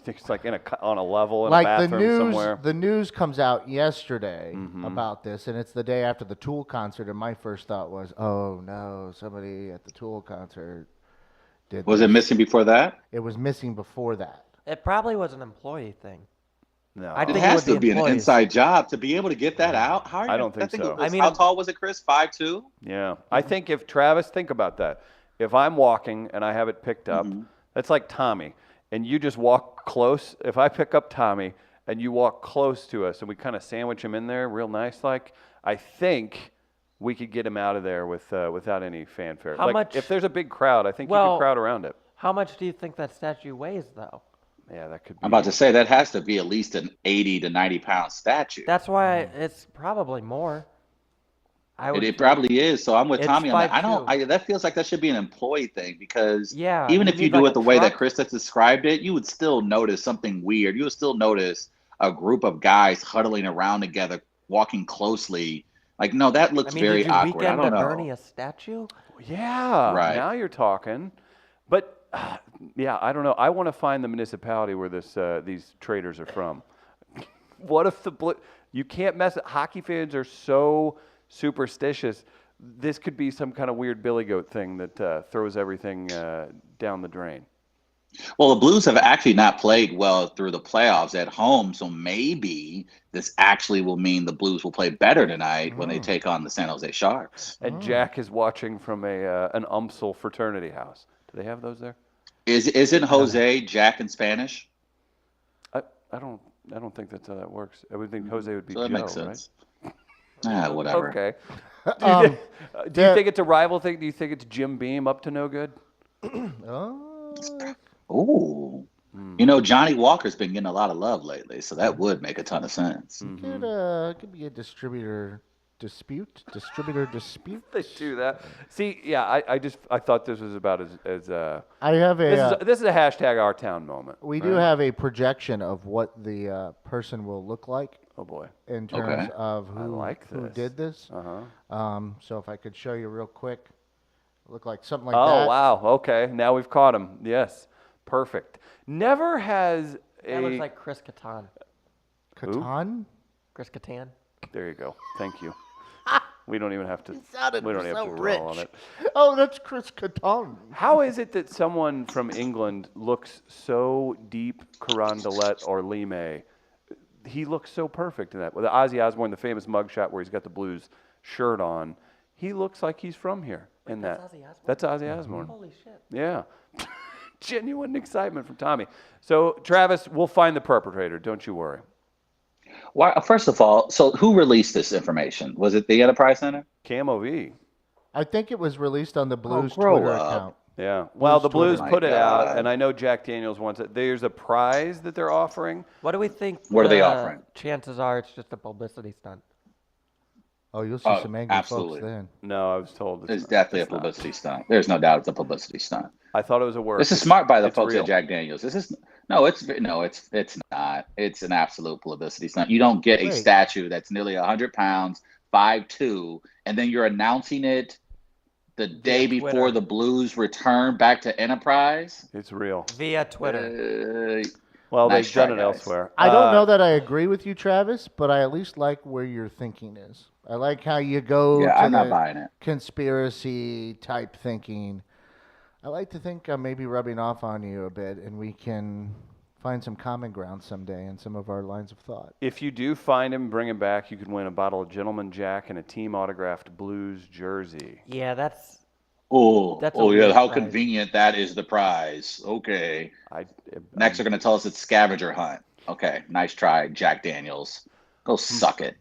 think it's like on a level in like a the bathroom news, somewhere? the news comes out yesterday about this, and it's the day after the Tool concert, and my first thought was, oh no, somebody at the Tool concert did. Was this. it missing before that? It was missing before that. It probably was an employee thing. No, I It think has would to be be an employees. inside job to be able to get that out. How are I you- don't think so. I mean, how tall was it, Chris? 5'2"? Yeah, I think if Travis, think about that. If I'm walking and I have it picked up, that's like Tommy, and you just walk close. If I pick up Tommy and you walk close to us and we kind of sandwich him in there real nice, like, I think we could get him out of there without any fanfare. How like, much- If there's a big crowd, I think you Well- can crowd around it. How much do you think that statue weighs, though? Yeah, that could be. I'm about to say that has to be at least an 80 to 90 pound statue. That's why it's probably more. It probably is. So I'm with It's Tommy on that. 5'2". That feels like that should be an employee thing because Yeah, even you if you need do like it a the way that truck. Chris has described it, you would still notice something weird. You would still notice a group of guys huddling around together, walking closely. Like, no, that looks very did you awkward. I Weekend don't at know. Bernie a statue? Yeah, Right. now you're talking. But yeah, I don't know. I want to find the municipality where these traders are from. What if you can't mess it? Hockey fans are so superstitious. This could be some kind of weird billy goat thing that throws everything down the drain. Well, the Blues have actually not played well through the playoffs at home, so maybe this actually will mean the Blues will play better tonight when they take on the San Jose Sharks. And Jack is watching from an UMSL fraternity house. Do they have those there? Isn't Jose Jack in Spanish? I don't think that's how that works. I would think Jose would be So that Joe, makes sense. Whatever. Okay. Um, Do you think it's a rival thing? Do you think it's Jim Beam up to no good? Ooh. You know, Johnny Walker's been getting a lot of love lately, so that would make a ton of sense. Could be a distributor dispute. They do that. See, yeah, I thought this was about as I have a. this is a hashtag our town moment. We do right? have a projection of what the person will look like Oh boy. in terms of I who like who this. did this. So if I could show you real quick, look like something like Oh that. wow. Okay. Now we've caught him. Yes. Perfect. Never has That looks like Chris Kattan. Catan? Chris Kattan. There you go. Thank you. We don't even have to. sounded We don't have so to dwell on rich. it. Oh, that's Chris Catan. How is it that someone from England looks so deep Carondelet or Lime? He looks so perfect in that. With Ozzy Osbourne, the famous mugshot where he's got the Blues shirt on, he looks like he's from here. In that's that, Ozzy Osbourne? that's Ozzy Osbourne. Holy shit. Yeah, genuine excitement from Tommy. So Travis, we'll find the perpetrator. Don't you worry. Why? First of all, so who released this information? Was it the Enterprise Center? KMOV. I think it was released on the Blues grow Twitter up. account. Yeah. Well, the Twitter. Blues Oh my put it out, God. and I know Jack Daniels wants it. There's a prize that they're offering. What do we think? What are they offering? Chances are it's just a publicity stunt. Oh, you'll see Oh, some angry absolutely. folks then. No, I was told It's not. definitely It's a not. publicity stunt. There's no doubt it's a publicity stunt. I thought it was a work. This is smart by the It's folks real. at Jack Daniels. This is it's not. It's an absolute publicity stunt. You don't get a Wait. statue that's nearly 100 pounds, 5'2", and then you're announcing it the day before Twitter. the Blues return back to Enterprise. It's real. Via Twitter. Well, Nice they've try, done it guys. elsewhere. I don't know that I agree with you, Travis, but I at least like where your thinking is. I like how you go Yeah, to I'm not the buying it. conspiracy type thinking. I like to think I'm maybe rubbing off on you a bit, and we can find some common ground someday in some of our lines of thought. If you do find him, bring him back. You could win a bottle of Gentleman Jack and a team autographed Blues jersey. Yeah, that's Oh, a yeah. weird How prize. convenient that is the prize. Okay. Next, they're going to tell us it's scavenger hunt. Okay. Nice try, Jack Daniels. Go suck it.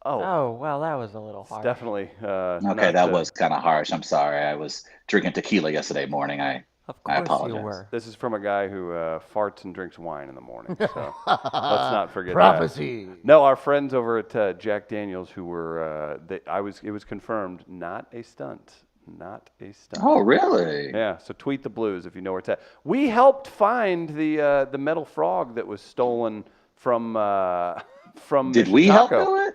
Oh, well, that was a little It's hard. definitely. Okay, that was kind of harsh. I'm sorry. I was drinking tequila yesterday morning. I Of course you apologize. were. This is from a guy who farts and drinks wine in the morning. So let's not forget Prophecy. that. No, our friends over at Jack Daniels who were. It was confirmed not a stunt. Not a stunt. Oh, really? Yeah, so tweet the Blues if you know where it's at. We helped find the metal frog that was stolen from Did we help Chicago. do it?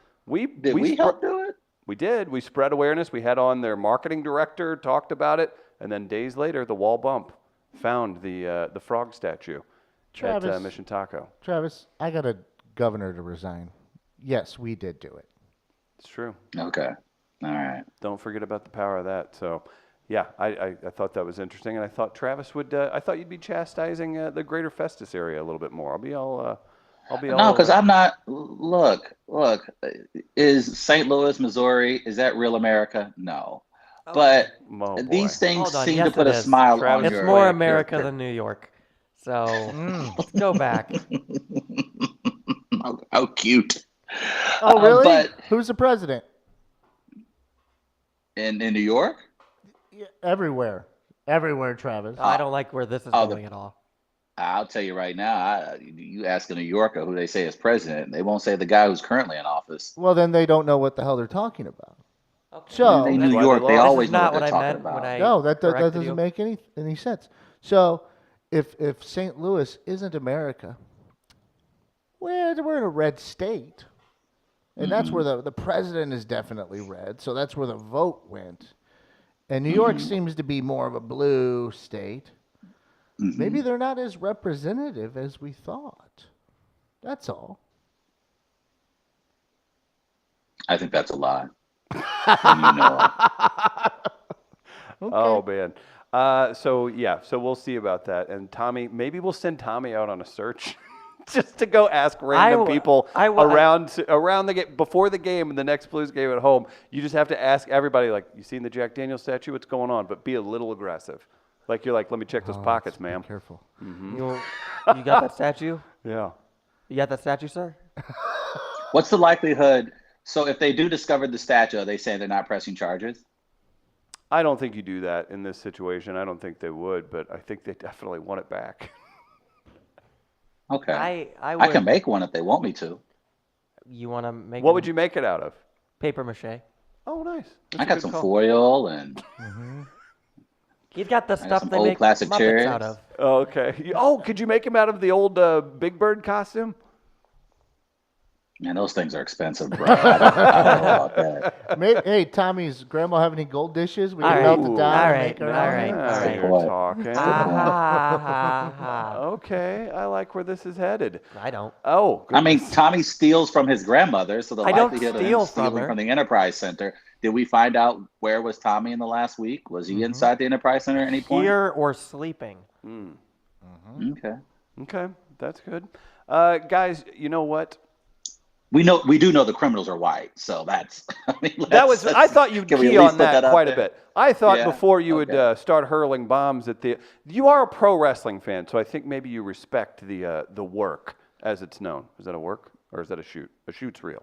Did we help do it? We did. We spread awareness. We had on their marketing director, talked about it, and then days later, the Wall Bump found the frog statue Travis. at Mission Taco. Travis, I got a governor to resign. Yes, we did do it. It's true. Okay. All right. Don't forget about the power of that. So, yeah, I thought that was interesting, and I thought Travis would. I thought you'd be chastising the Greater Festus area a little bit more. I'll be all. No, because I'm not. Look. Is St. Louis, Missouri, is that real America? No. But Oh, boy. these things Hold on, seem yes, to put it a is. smile Travis, on It's your more your- America your- than New York. So let's go back. How cute. Oh, really? But Who's the president? in New York? Yeah, everywhere. Everywhere, Travis. I don't like where this is Oh, going at all. I'll tell you right now, you ask a New Yorker who they say is president, they won't say the guy who's currently in office. Well, then they don't know what the hell they're talking about. Okay. So, In That's New why York, they they lost. always This is know not what what they're I talking meant when about. I no, that corrected doesn't you. make any sense. So, if St. Louis isn't America, we're in a red state, and that's where the president is definitely red. So that's where the vote went. And New York seems to be more of a blue state. Maybe they're not as representative as we thought. That's all. I think that's a lie. And you know it. Oh man. So we'll see about that. And Tommy, maybe we'll send Tommy out on a search, just to go ask random people around the game before the game and the next Blues game at home. You just have to ask everybody, like, you seen the Jack Daniels statue? What's going on? But be a little aggressive. Like you're like, let me check those pockets, Be ma'am. careful. You got that statue? Yeah. You got that statue, sir? What's the likelihood? So if they do discover the statue, are they saying they're not pressing charges? I don't think you do that in this situation. I don't think they would, but I think they definitely want it back. Okay. I can make one if they want me to. You want to make? What would you make it out of? Paper mache. Oh, nice. That's I a got good some call. foil and He's got the got stuff some they old make plastic Muppets chairs. out of. Oh, okay. Oh, could you make him out of the old Big Bird costume? man, those things are expensive, bro. I don't know about that. Hey, Tommy's grandma have any gold dishes? We All can right. melt it Ooh. down. All and right. make our All own. right. Now All right. you're What? talking. Okay, I like where this is headed. I don't. Oh, I mean, goodness. Tommy steals from his grandmother, so the I don't likelihood of steal him from stealing her. from the Enterprise Center. Did we find out where was Tommy in the last week? Was he inside the Enterprise Center at any point? Here or sleeping. Okay. Okay, that's good. Guys, you know what? We do know the criminals are white, so that's. I mean, That was. I thought you'd can we at key least on put that out quite a there? bit. I thought Yeah, before you okay. would start hurling bombs at the. You are a pro wrestling fan, so I think maybe you respect the work as it's known. Is that a work? or is that a shoot? A shoot's real.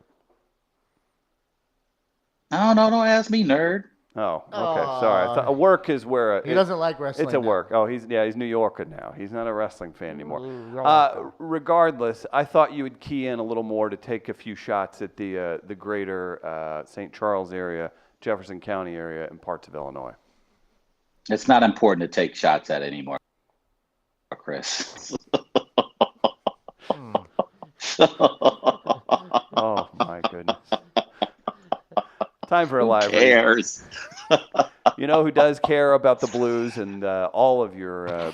I don't know. Don't ask me, nerd. Oh, okay. Sorry. I thought a work is where He doesn't like wrestling. It's a now. work. Oh, he's New Yorker now. He's not a wrestling fan anymore. Yorker. Regardless, I thought you would key in a little more to take a few shots at the greater St. Charles area, Jefferson County area, and parts of Illinois. It's not important to take shots at anymore, Chris. Oh my goodness. Time for a live. Who cares? You know who does care about the Blues, and all of your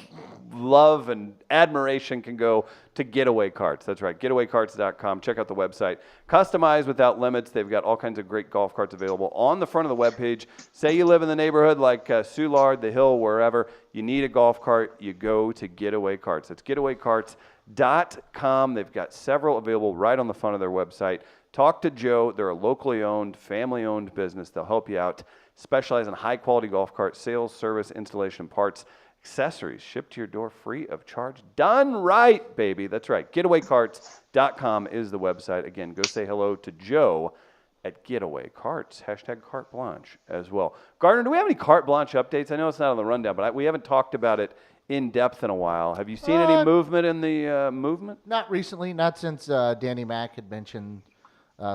love and admiration can go to Getaway Carts. That's right, getawaycarts.com. Check out the website. Customized without limits. They've got all kinds of great golf carts available on the front of the webpage. Say you live in the neighborhood like Soulard, The Hill, wherever. You need a golf cart, you go to Getaway Carts. That's getawaycarts.com. They've got several available right on the front of their website. Talk to Joe. They're a locally owned, family-owned business. They'll help you out. Specialize in high-quality golf cart sales, service, installation, parts, accessories shipped to your door free of charge. Done right, baby. That's right. Getawaycarts.com is the website. Again, go say hello to Joe at Getaway Carts. Hashtag carte blanche as well. Gardner, do we have any carte blanche updates? I know it's not on the rundown, but we haven't talked about it in depth in a while. Have you seen any movement in the movement? Not recently. Not since Danny Mac had mentioned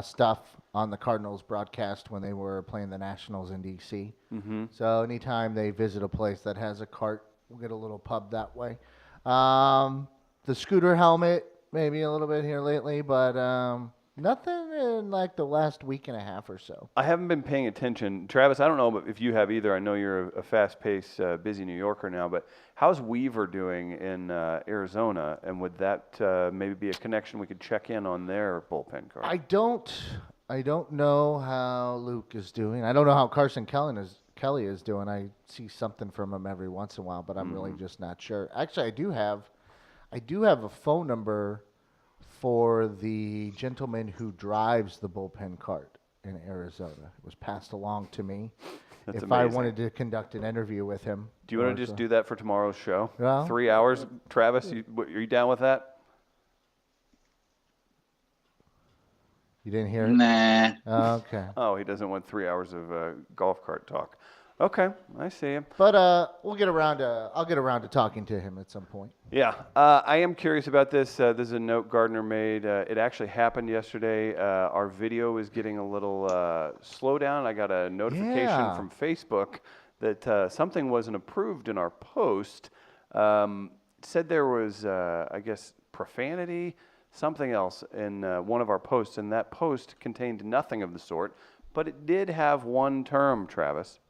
stuff on the Cardinals broadcast when they were playing the Nationals in D.C. Mm-hmm. So anytime they visit a place that has a cart, we'll get a little pub that way. The scooter helmet, maybe a little bit here lately, but nothing in like the last week and a half or so. I haven't been paying attention. Travis, I don't know if you have either. I know you're a fast-paced, busy New Yorker now, but how's Weaver doing in Arizona? And would that maybe be a connection we could check in on their bullpen card? I don't know how Luke is doing. I don't know how Carson Kelly is doing. I see something from him every once in a while, but I'm really just not sure. Actually, I do have a phone number for the gentleman who drives the bullpen cart in Arizona. It was passed along to me. That's if I amazing. wanted to conduct an interview with him. Do you want to just do that for tomorrow's show? Well, 3 hours, Travis? Are you down with that? You didn't hear it? Nah. Okay. Oh, he doesn't want 3 hours of golf cart talk. Okay, I see him. But I'll get around to talking to him at some point. Yeah, I am curious about this. This is a note Gardner made. It actually happened yesterday. Our video is getting a little slow down. I got a notification from Facebook that something wasn't approved in our post. It said there was, I guess, profanity, something else in one of our posts, and that post contained nothing of the sort, but it did have one term, Travis.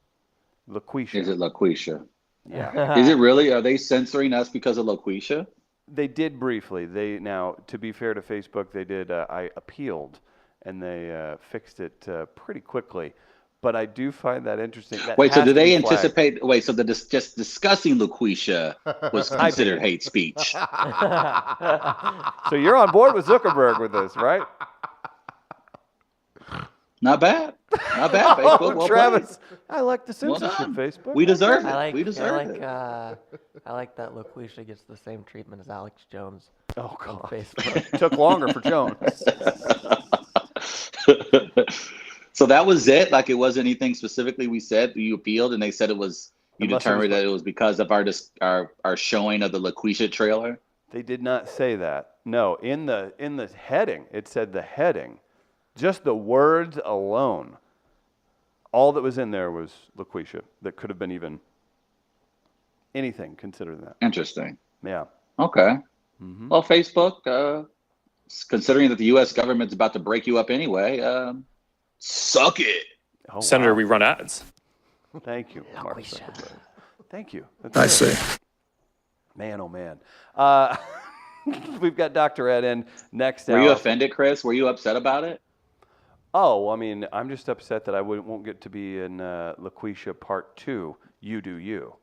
LaQuisha. Is it LaQuisha? Yeah. Is it really? Are they censoring us because of LaQuisha? They did briefly. Now, to be fair to Facebook, they did. I appealed, and they fixed it pretty quickly. But I do find that interesting. That Wait, so has do to they be flagged. anticipate? Wait, so just discussing LaQuisha was considered hate speech? So you're on board with Zuckerberg with this, right? Not bad. Not bad. Facebook. Well Travis, played. I like the Well censorship, done. Facebook. We deserve I it. like, We I deserve like, it. I like that LaQuisha gets the same treatment as Alex Jones Oh, on God. Facebook. Took longer for Jones. So that was it. Like it wasn't anything specifically we said. You appealed, and they said it was. You Unless it determined was- that it was because of our showing of the LaQuisha trailer. They did not say that. No, in the heading, it said the heading. Just the words alone. All that was in there was LaQuisha. That could have been even anything considered that. Interesting. Yeah. Okay. Mm-hmm. Well, Facebook, considering that the U.S. government's about to break you up anyway, suck it. Oh, Senator, wow. we run ads. Thank you, Mark LaQuisha. Zuckerberg. Thank you. That's I good. see. Man, oh man. We've got Dr. Ed in next Were you hour. offended, Chris? Were you upset about it? Oh, I mean, I'm just upset that I won't get to be in LaQuisha Part 2, You Do You.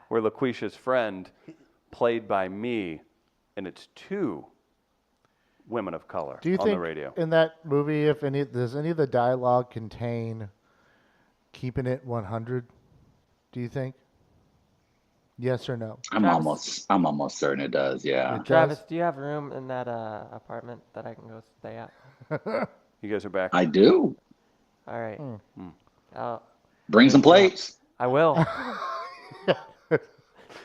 Where LaQuisha's friend, played by me, and it's two women of color Do you on think the radio. in that movie, does any of the dialogue contain keeping it 100? Do you think? Yes or no? I'm Travis- almost certain it does. Yeah. It Travis, does? do you have room in that apartment that I can go stay at? You guys are back. I do. All right. I'll Bring some plates. I will.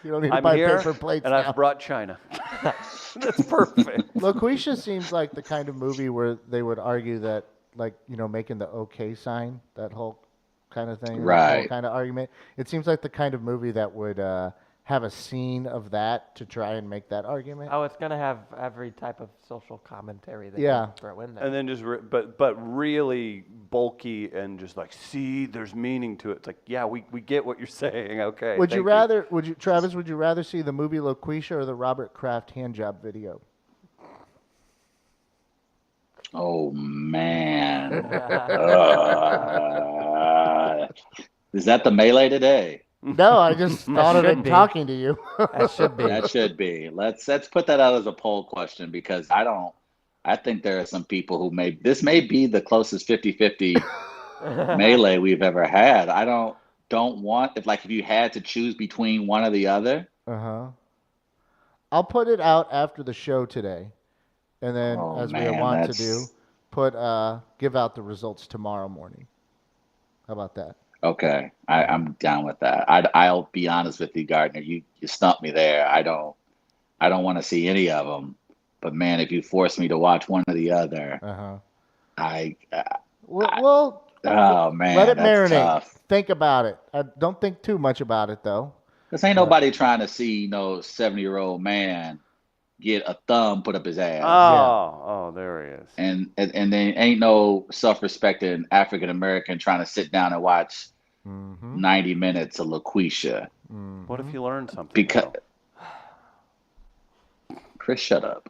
You don't need to I'm buy here, paper plates and now. I've brought China. That's perfect. LaQuisha seems like the kind of movie where they would argue that, like, making the OK sign, that whole kind of thing, that whole Right. kind of argument. It seems like the kind of movie that would have a scene of that to try and make that argument. Oh, it's gonna have every type of social commentary that Yeah. you can throw in there. And then just, but really bulky and just like, see, there's meaning to it. It's like, yeah, we get what you're saying. Okay. Would you thank rather, Travis, would you rather see the movie LaQuisha or the Robert Kraft handjob video? Oh man. Is that the melee today? No, I just thought of should it be. talking to you. That should be. That should be. Let's put that out as a poll question because I think there are some people who this may be the closest 50-50 melee we've ever had. I don't want if you had to choose between one or the other. Uh-huh. I'll put it out after the show today. And then, Oh, as we man, want to that's- do, give out the results tomorrow morning. How about that? Okay, I'm down with that. I'll be honest with you, Gardner. You stumped me there. I don't want to see any of them. But man, if you force me to watch one or the other, Well, oh man, let it that's marinate. tough. Think about it. Don't think too much about it, though. This ain't nobody trying to see no 70-year-old man get a thumb put up his ass. Oh, there he is. And then ain't no self-respecting African American trying to sit down and watch 90 minutes of LaQuisha. What if you learned something? Because though? Chris, shut up.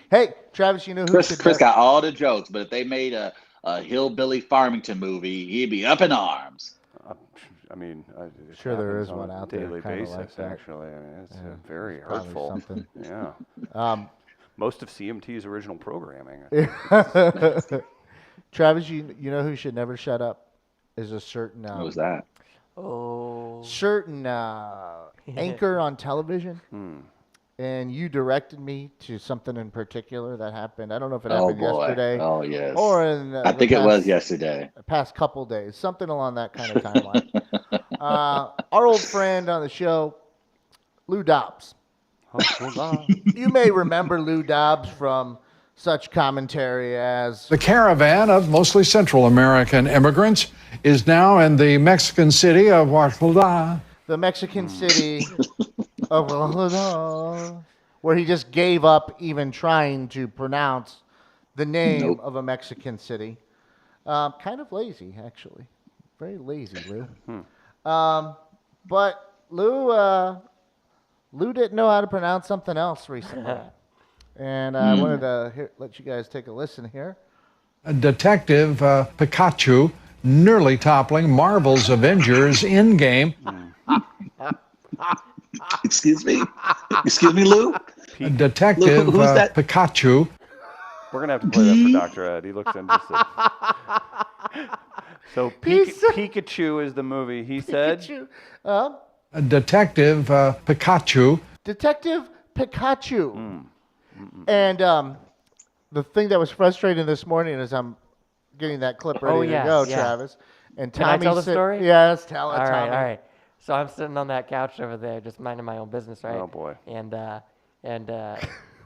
Hey, Travis, you know who should Chris got all the jokes, but if they made a hillbilly Farmington movie, he'd be up in arms. I mean, it Sure there happens is on one a out there daily kinda basis. like that. Actually, I mean, it's very probably hurtful. something. Yeah. Most of CMT's original programming. Travis, you know who should never shut up is a certain What was that? certain anchor on television. And you directed me to something in particular that happened. I don't know if it Oh happened boy. yesterday Oh yes. or in I think it was yesterday. the past couple days, something along that kind of timeline. Our old friend on the show, Lou Dobbs. You may remember Lou Dobbs from such commentary as The caravan of mostly Central American immigrants is now in the Mexican city of Oaxaca. the Mexican city of Oaxaca, where he just gave up even trying to pronounce the name of a Mexican city. Kind of lazy, actually. Very lazy, Lou. But Lou didn't know how to pronounce something else recently. And I wanted to let you guys take a listen here. Detective Pikachu nearly toppling Marvel's Avengers Endgame. Excuse me, Lou. Detective Who's that? Pikachu. We're gonna have to play that for Dr. Ed. He looks interested. So Pikachu is the movie. He said. Pikachu. Detective Pikachu. Detective Pikachu. And the thing that was frustrating this morning is I'm getting that clip ready to go, Travis. And Can I Tommy tell the said- story? Yes, tell it, All Tommy. right. So I'm sitting on that couch over there, just minding my own business, right? Oh, boy. And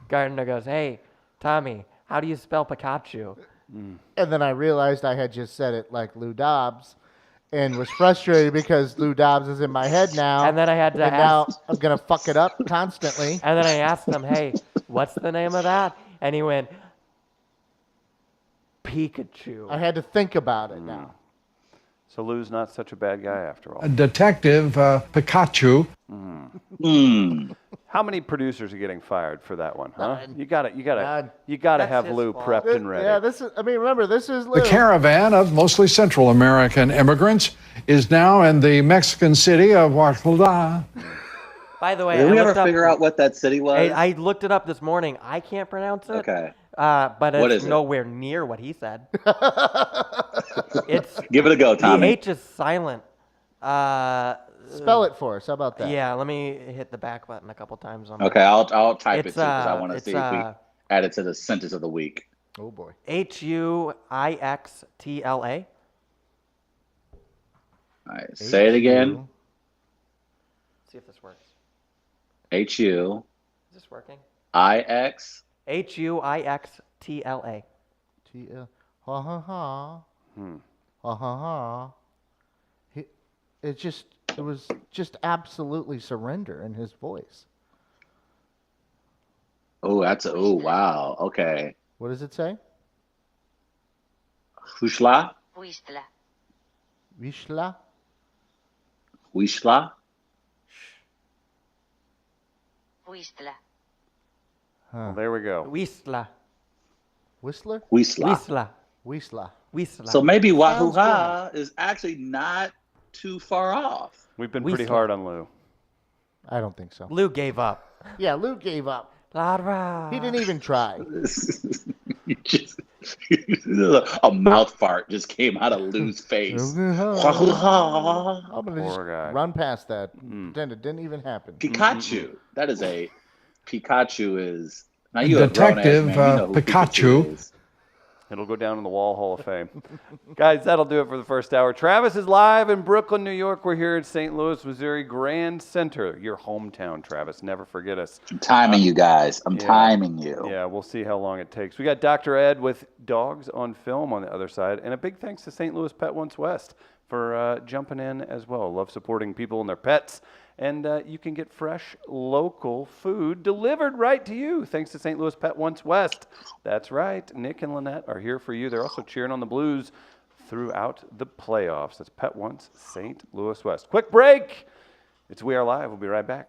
Gardner goes, "Hey, Tommy, how do you spell Pikachu?" And then I realized I had just said it like Lou Dobbs and was frustrated because Lou Dobbs is in my head now. And then I had to and ask. now I'm going to fuck it up constantly. And then I asked him, "Hey, what's the name of that?" And he went, "Pikachu." I had to think about it now. So Lou's not such a bad guy after all. Detective Pikachu. How many producers are getting fired for that one, huh? None. You gotta None. That's have his Lou fault. prepped and ready. Yeah, remember, this is Lou. The caravan of mostly Central American immigrants is now in the Mexican city of Oaxaca. By the way, Did I we ever looked up, figure out what that city was? I looked it up this morning. I can't pronounce it. Okay. But What it's is it? nowhere near what he said. It's Give it a go, the Tommy. H is silent. Spell it for us. How about that? Yeah, let me hit the back button a couple times on Okay, I'll type it It's, too because I want to it's, see if we add it to the sentence of the week. Oh boy. HUIXTLA. All right, say it again. See if this works. HUIX. Is this working? HUIXTLA. HUIXTLA. TL. Ha ha ha. Hmm. Ha ha ha. It was just absolutely surrender in his voice. Oh, wow. Okay. What does it say? Hushla? Huistla. Vishla? Huishla? Huistla. Well, there we go. Whistla. Whistler? Huisla. Whistla. Whistla. Whistla. So maybe Sounds Wahuha is actually not too far off. We've been pretty Whistler. hard on Lou. I don't think so. Lou gave up. Yeah, Lou gave up. Lara. He didn't even try. You just, a mouth fart just came out of Lou's face. I'm gonna Poor just guy. run past that. Pretend it didn't even happen. Pikachu. That is a Pikachu is now you a Detective grown-ass man, you know who Pikachu. is. It'll go down in the WAL Hall of Fame. Guys, that'll do it for the first hour. Travis is live in Brooklyn, New York. We're here in St. Louis, Missouri, Grand Center, your hometown, Travis. Never forget us. I'm timing you guys. I'm timing you. Yeah, we'll see how long it takes. We got Dr. Ed with Dogs on Film on the other side. And a big thanks to St. Louis Pet Once West for jumping in as well. Love supporting people and their pets. And you can get fresh, local food delivered right to you thanks to St. Louis Pet Once West. That's right. Nick and Lynette are here for you. They're also cheering on the Blues throughout the playoffs. That's Pet Once St. Louis West. Quick break. It's We Are Live. We'll be right back.